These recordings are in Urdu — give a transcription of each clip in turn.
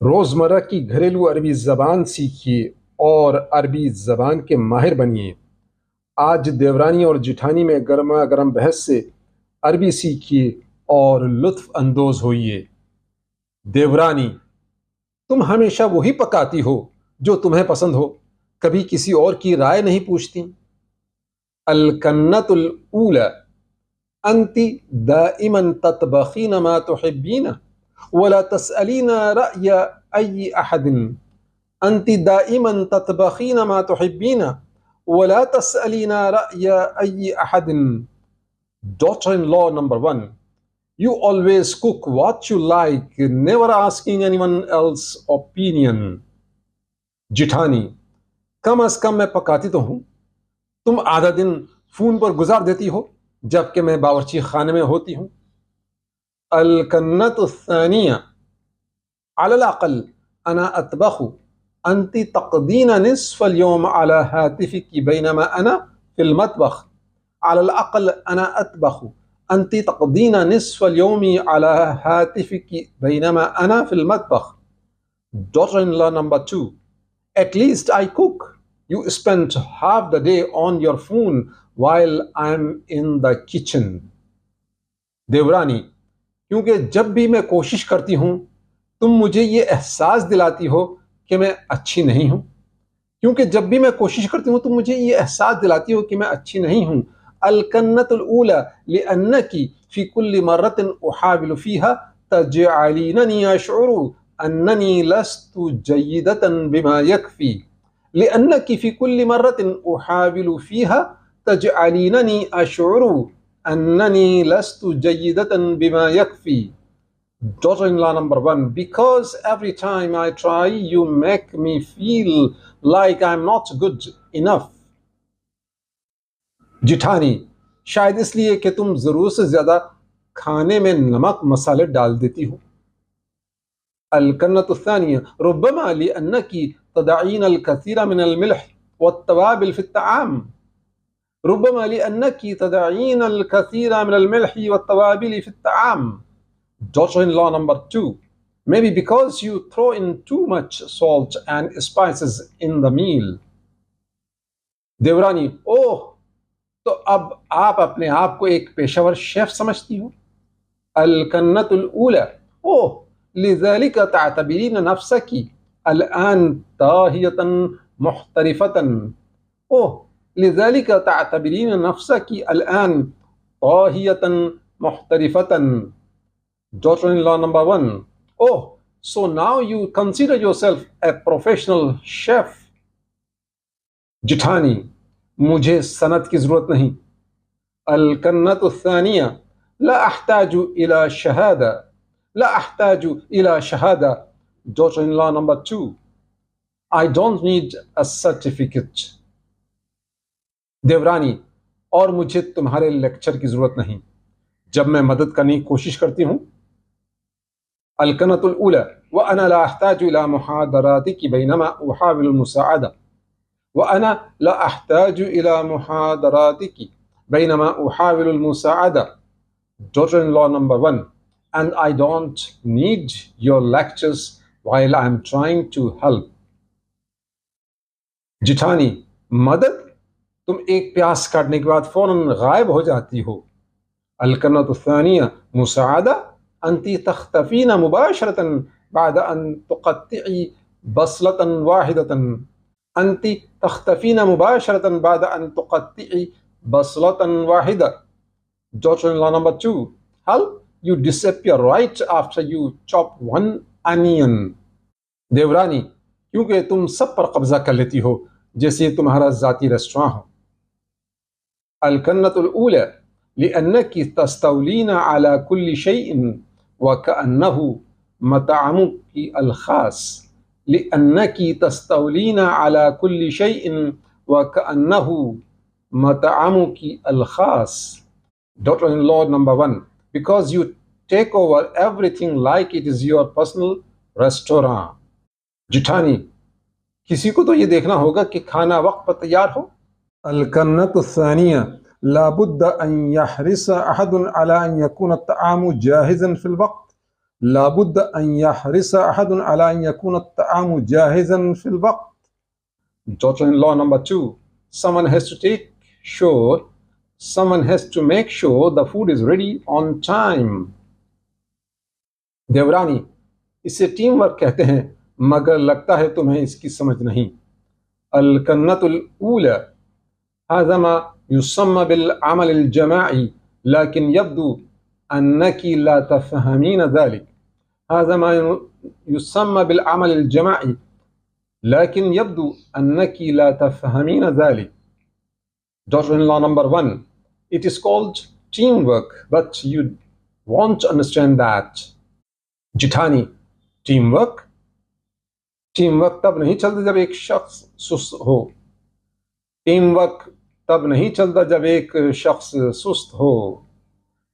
روزمرہ کی گھریلو عربی زبان سیکھیے اور عربی زبان کے ماہر بنیے۔ آج دیورانی اور جٹھانی میں گرما گرم بحث سے عربی سیکھیے اور لطف اندوز ہوئیے۔ دیورانی: تم ہمیشہ وہی پکاتی ہو جو تمہیں پسند ہو، کبھی کسی اور کی رائے نہیں پوچھتی۔ الکنۃ الاولی: انت دائما تطبخین ما تحبین ولا تسألین رأی ای احد۔ انت دائما تطبخین ما تحبین ولا تسألین رأی ای احد۔ Daughter-in-law number 1: You always cook what you like, never asking anyone else's opinion. جٹھانی: کم از کم میں پکاتی تو ہوں، تم آدھا دن فون پر گزار دیتی ہو جبکہ میں باورچی خانے میں ہوتی ہوں۔ الکنۃ الثانیہ: على الأقل أنا أطبخ، أنت تقضين نصف اليوم على هاتفك بينما أنا في المطبخ۔ على الأقل أنا أطبخ، أنت تقضين نصف اليوم على هاتفك بينما أنا في المطبخ۔ Daughter-in-law number 2: At least I cook. You spend half the day on your phone while I'm in the kitchen. دیورانی: کیونکہ جب بھی میں کوشش کرتی ہوں تم مجھے یہ احساس دلاتی ہو کہ میں اچھی نہیں ہوں۔ کیونکہ جب بھی میں کوشش کرتی ہوں تم مجھے یہ احساس دلاتی ہو کہ میں اچھی نہیں ہوں۔ الکنۃ الاولی: لأنك في كل مرة أحاول فيها تجعلينني أشعر أنني لست جيدة بما يكفي۔ لأنك في كل مرة أحاول فيها تجعلينني أشعر أنني لست جيدة بما يكفي۔ Daughter-in-law number 1: Because every time I try you make me feel like I'm not good enough. جٹھانی: شاید اس لیے کہ تم ضرورت سے زیادہ کھانے میں نمک مسالے ڈال دیتی ہو۔ الکنۃ الثانیہ: ربما لأنك تدعين الكثير من الملح والتوابل في الطعام۔ ربما لأنك تدعين الكثير من الملح والتوابل في الطعام۔ Daughter-in-law number 2: Maybe because you throw in too much salt and spices in the meal. دیورانی: اوہ، تو اب آپ اپنے آپ کو ایک پیشہ ور شیف سمجھتی ہو۔ الکنۃ الاولی: اوہ، لذلك تعتبرین نفسك الآن طاہیۃ محترفۃ۔ اوہ، لذلك تعتبرین نفسك الآن طاہیۃ محترفۃ۔ Daughter-in-law number 1: Oh, so now you consider yourself a professional chef. جٹھانی: مجھے صنعت کی ضرورت نہیں۔ الکنۃ الثانیہ: لا احتاج الى شہادہ، لا احتاج الى شہادہ۔ Daughter-in-law number 2: I don't need a certificate. دیورانی: اور مجھے تمہارے لیکچر کی ضرورت نہیں جب میں مدد کرنے کی کوشش کرتی ہوں۔ الکنۃ الاولی: وأنا لا أحتاج إلى محاضراتك بينما أحاول المساعدة۔ وأنا لا أحتاج إلى محاضراتك بينما أحاول المساعدة۔ Daughter-in-law number 1: And I don't need your lectures while I'm trying to help. جٹھانی: مدد؟ تم ایک پیاز کاٹنے کے بعد فوراً غائب ہو جاتی ہو۔ الکنۃ الثانیہ: مساعدہ؟ أنت تختفين مباشرة بعد أن تقطعي بصلة واحدة۔ أنت تختفين مباشرة بعد أن تقطعي بصلة واحدة۔ Daughter-in-law number 2: Help? You disappear right after you chop one onion. دیورانی: کیونکہ تم سب پر قبضہ کر لیتی ہو جیسے تمہارا ذاتی ریسٹوراں ہو۔ الکنۃ الاولی: لأنك تستولين على كل شيء وكأنه مطعمك الخاص۔ لأنك تستولين على كل شيء وكأنه مطعمك الخاص۔ Daughter-in-law number 1: Because you take over everything like it is your personal restaurant. جٹھانی: کسی کو تو یہ دیکھنا ہوگا کہ کھانا وقت پر تیار ہو۔ الکنۃ الثانیہ: لابد أن يحرص أحد على أن يكون الطعام جاهزا في الوقت لابد أن يحرص أحد على أن يكون الطعام جاهزا في الوقت. Daughter-in-law number 2. Someone has to make sure the food is ready on time. دیورانی اسے ٹیم ورک کہتے ہیں مگر لگتا ہے تمہیں اس کی سمجھ نہیں. الکنۃ الاولى هذا ما يسمى بالعمل الجماعي لكن يبدو أنك لا تفهمين ذلك. هذا ما يسمى بالعمل الجماعي لكن يبدو أنك لا تفهمين ذلك. Daughter-in-law number 1. It is called teamwork, but you won't understand that. جٹھانی ٹیم ورک تب نہیں چلتا جب ایک شخص سست ہو. ٹیم ورک تب نہیں چلتا جب ایک شخص سست ہو.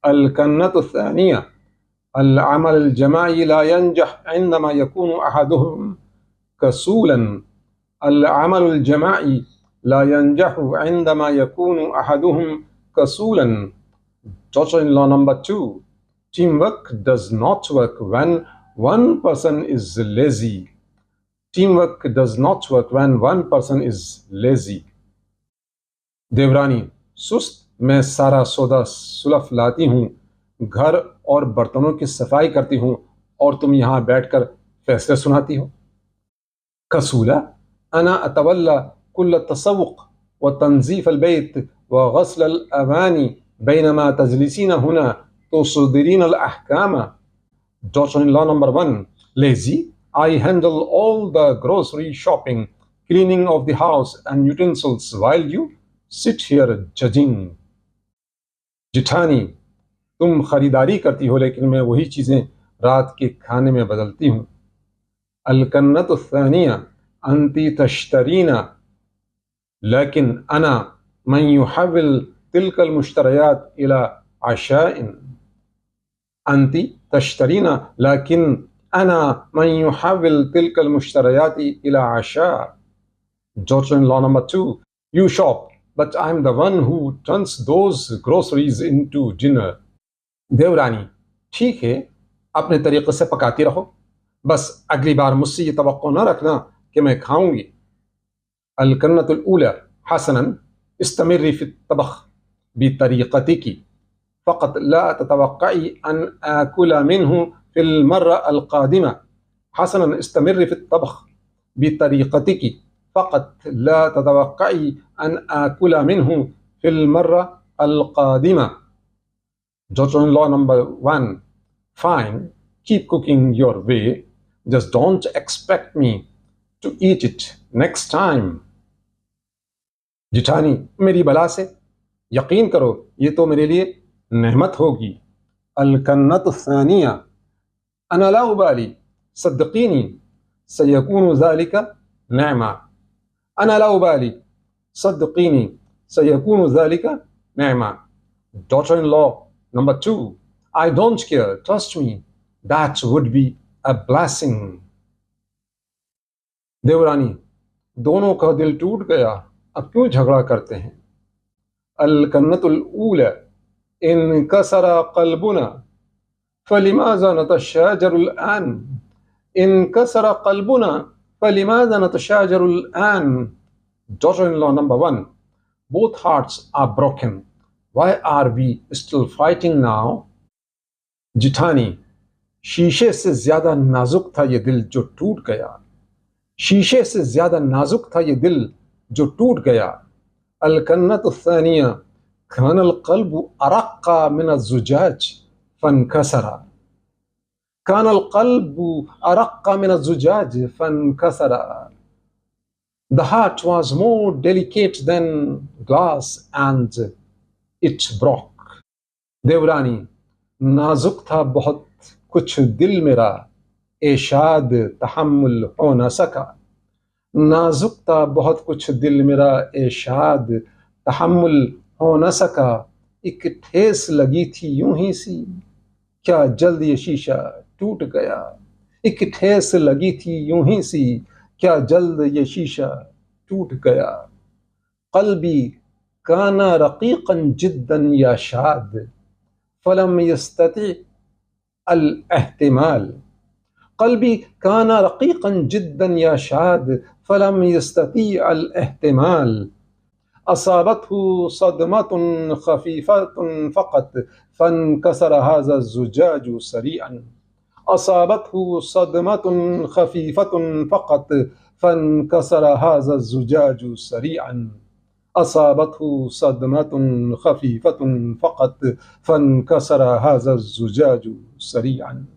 الکنۃ الثانیہ العمل الجماعی لا ينجح عندما يكون أحدهم كسولا. العمل الجماعی لا ينجح عندما يكون أحدهم كسولا. Daughter-in-law number 2. Teamwork does not work when one person is lazy. Teamwork does not work when one person is lazy. دیورانی سست میں سارا سودا سلف لاتی ہوں، گھر اور برتنوں کی صفائی کرتی ہوں اور تم یہاں بیٹھ کر فیصلے سناتی ہو. کسولہ أنا أتولى كل التسوق وتنظيف البيت وغسل الأواني بينما تجلسين هنا تصدرين الأحكام. Daughter-in-law number 1. Lazy. I handle all the grocery shopping, cleaning of the house and utensils while you sit here judging. جٹھانی تم خریداری کرتی ہو لیکن میں وہی چیزیں رات کے کھانے میں بدلتی ہوں. الکنۃ الثانیہ أنت تشترين لكن أنا من يحول تلك المشتريات إلى عشاء. أنت تشترين لكن أنا من يحول تلك المشتريات إلى عشاء. Daughter-in-law number 2. You shop, but I'm the one who turns those groceries into dinner. دیورانی ٹھیک ہے اپنے طریقے سے پکاتی رہو، بس اگلی بار مجھ سے یہ توقع نہ رکھنا کہ میں کھاؤں گی. الکنۃ الاولى حسنا استمری فی الطبخ بطریقتك فقط لا تتوقعي أن آكل منه في المرة القادمة. حسنا استمر في الطبخ بطريقتك فقط لا تتوقعي أن آكل منه في المرة القادمة. Daughter-in-law number 1. Fine, keep cooking your way. Just don't expect me to eat it next time. جٹھانی میری بلا سے یقین کرو یہ تو میرے لیے نعمت ہوگی. الکنۃ الثانیہ أنا لا أبالي صدقيني سيكون ذلك نعمة. أنا لا أبالي صدقيني سيكون ذلك نعمة. Daughter-in-law number 2. I don't care, trust me, that would be a blessing. دیورانی دونوں کا دل ٹوٹ گیا، اب کیوں جھگڑا کرتے ہیں. الکنۃ الاولى انكسر قلبنا فلماذا نتشاجر الآن. انكسر قلبنا فلماذا نتشاجر الآن. Daughter-in-law number 1. Both hearts are broken. Why are we still fighting now? جٹھانی شیشے سے زیادہ نازک تھا یہ دل جو ٹوٹ گیا. شیشے سے زیادہ نازک تھا یہ دل جو ٹوٹ گیا. الکنۃ الثانیہ كان القلب أرق من الزجاج فانكسر. كان القلب أرق من الزجاج فانكسر. The heart was more delicate than glass and it broke. دیورانی نازک تھا بہت کچھ دل میرا، احشاد تحمل ہو نہ سکا. نازک تھا بہت کچھ دل میرا، احشاد تحمل ہو نہ سکا. ایک ٹھیس لگی تھی یوں ہی سی، کیا جلد یہ شیشہ ٹوٹ گیا. ایک ٹھیس لگی تھی یوں ہی سی، کیا جلد یہ شیشہ ٹوٹ گیا. قلبی کان رقیقا جدا یا شاد فلم یستطع الاحتمال. قلبي كان رقيقا جدا يا شاد فلم يستطيع الاحتمال. أصابته صدمة خفيفة فقط فانكسر هذا الزجاج سريعا. أصابته صدمة خفيفة فقط فانكسر هذا الزجاج سريعا. أصابته صدمة خفيفة فقط فانكسر هذا الزجاج سريعا.